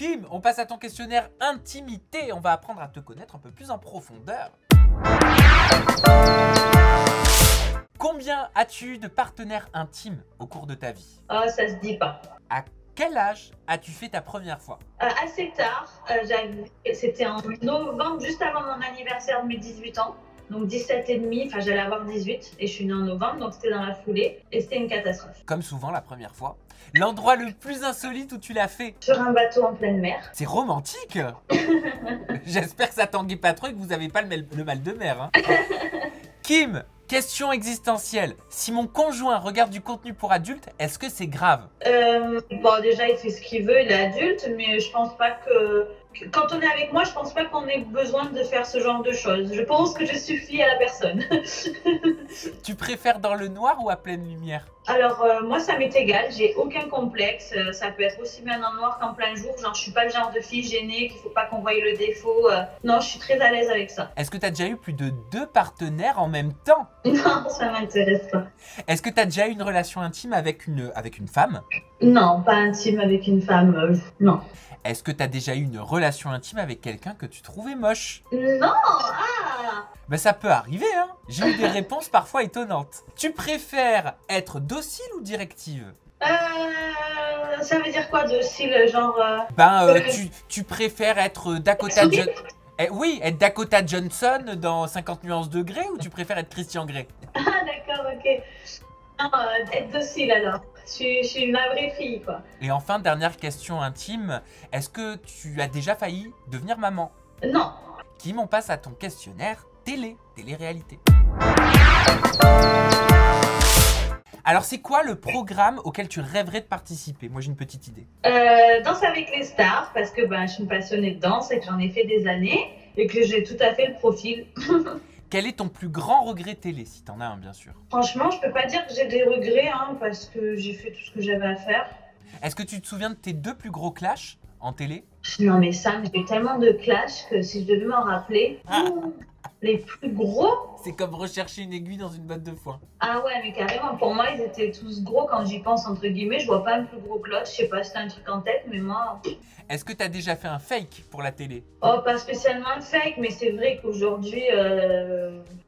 Kim, on passe à ton questionnaire intimité. On va apprendre à te connaître un peu plus en profondeur. Combien as-tu eu de partenaires intimes au cours de ta vie? Oh, ça se dit pas. À quel âge as-tu fait ta première fois? Assez tard, c'était en novembre, juste avant mon anniversaire de mes 18 ans. Donc 17 et demi, enfin j'allais avoir 18 et je suis née en novembre, donc c'était dans la foulée et c'était une catastrophe. Comme souvent la première fois. L'endroit le plus insolite où tu l'as fait? Sur un bateau en pleine mer. C'est romantique. J'espère que ça tanguait pas trop et que vous n'avez pas le mal de mer. Hein. Kim, question existentielle. Si mon conjoint regarde du contenu pour adultes, est-ce que c'est grave? Bon, déjà il fait ce qu'il veut, il est adulte, mais je pense pas que... Quand on est avec moi, je pense pas qu'on ait besoin de faire ce genre de choses. Je pense que je suffis à la personne. Tu préfères dans le noir ou à pleine lumière? Alors, moi, ça m'est égal, j'ai aucun complexe. Ça peut être aussi bien en noir qu'en plein jour. Genre, je suis pas le genre de fille gênée qu'il faut pas qu'on voie le défaut. Non, je suis très à l'aise avec ça. Est-ce que tu as déjà eu plus de 2 partenaires en même temps? Non, ça m'intéresse pas. Est-ce que tu as déjà eu une relation intime avec une femme? Non, pas intime avec une femme, non. Est-ce que tu as déjà eu une relation intime avec quelqu'un que tu trouvais moche? Non, ah. Ben ça peut arriver, hein. J'ai eu des réponses parfois étonnantes. Tu préfères être docile ou directive? Ça veut dire quoi, docile, genre... Tu préfères être Dakota Johnson... oui, être Dakota Johnson dans 50 nuances de Grey ou tu préfères être Christian Grey? Ah d'accord, ok. Non, être docile alors. Je suis une vraie fille, quoi. Et enfin, dernière question intime. Est-ce que tu as déjà failli devenir maman? Non. Kim, on passe à ton questionnaire télé-réalité. Alors, c'est quoi le programme auquel tu rêverais de participer? Moi, j'ai une petite idée. Danse avec les stars, parce que je suis une passionnée de danse et que j'en ai fait des années et que j'ai tout à fait le profil. Quel est ton plus grand regret télé, si t'en as un, bien sûr? Franchement, je peux pas dire que j'ai des regrets, hein, parce que j'ai fait tout ce que j'avais à faire. Est-ce que tu te souviens de tes 2 plus gros clashs en télé? Non mais Sam, j'ai eu tellement de clashs que si je devais m'en rappeler... Les plus gros? C'est comme rechercher une aiguille dans une botte de foin. Ah ouais, mais carrément, pour moi, ils étaient tous gros quand j'y pense, entre guillemets. Je vois pas un plus gros clutch, je sais pas si t'as un truc en tête, mais moi... Est-ce que t'as déjà fait un fake pour la télé? Oh, pas spécialement le fake, mais c'est vrai qu'aujourd'hui,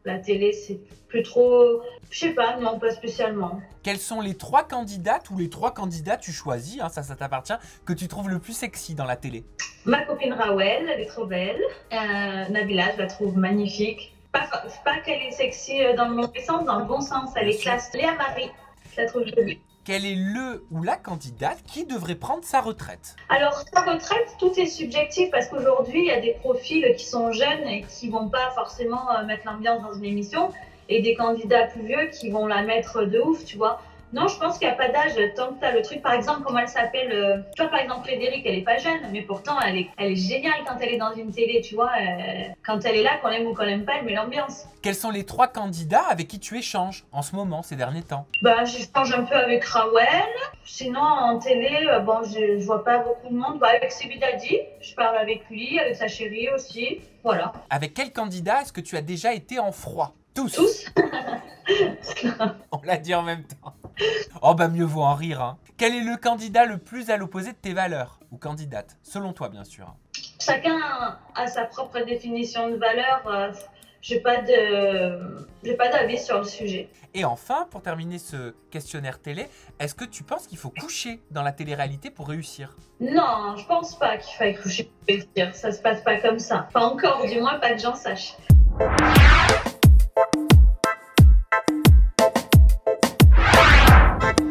la télé, c'est plus trop... Je sais pas, non, pas spécialement. Quelles sont les 3 candidates ou les 3 candidats tu choisis, hein, ça t'appartient, que tu trouves le plus sexy dans la télé? Ma copine Rawel, elle est trop belle. Nabila, je la trouve magnifique. Pas qu'elle est sexy dans le mauvais sens, dans le bon sens, elle est classe. Léa Marie, je la trouve jolie. Quel est le ou la candidate qui devrait prendre sa retraite? Alors, sa retraite, tout est subjectif parce qu'aujourd'hui, il y a des profils qui sont jeunes et qui vont pas forcément mettre l'ambiance dans une émission et des candidats plus vieux qui vont la mettre de ouf, tu vois. Non, je pense qu'il n'y a pas d'âge tant que tu as le truc. Par exemple, comment elle s'appelle tu vois, par exemple, Frédéric, elle n'est pas jeune, mais pourtant, elle est géniale quand elle est dans une télé, tu vois. Quand elle est là, qu'on l'aime ou qu'on l'aime pas, elle met l'ambiance. Quels sont les 3 candidats avec qui tu échanges en ce moment, ces derniers temps? J'échange un peu avec Rawel. Sinon, en télé, je vois pas beaucoup de monde. Avec Sebidadi, je parle avec lui, avec sa chérie aussi. Voilà. Avec quel candidat est-ce que tu as déjà été en froid? Tous. On l'a dit en même temps. Oh mieux vaut en rire, hein. Quel est le candidat le plus à l'opposé de tes valeurs? Ou candidate, selon toi bien sûr. Chacun a sa propre définition de valeur. J'ai pas d'avis sur le sujet. Et enfin, pour terminer ce questionnaire télé, est-ce que tu penses qu'il faut coucher dans la télé-réalité pour réussir? Non, je pense pas qu'il faille coucher pour réussir. Ça se passe pas comme ça. Pas encore, du moins pas que j'en sache.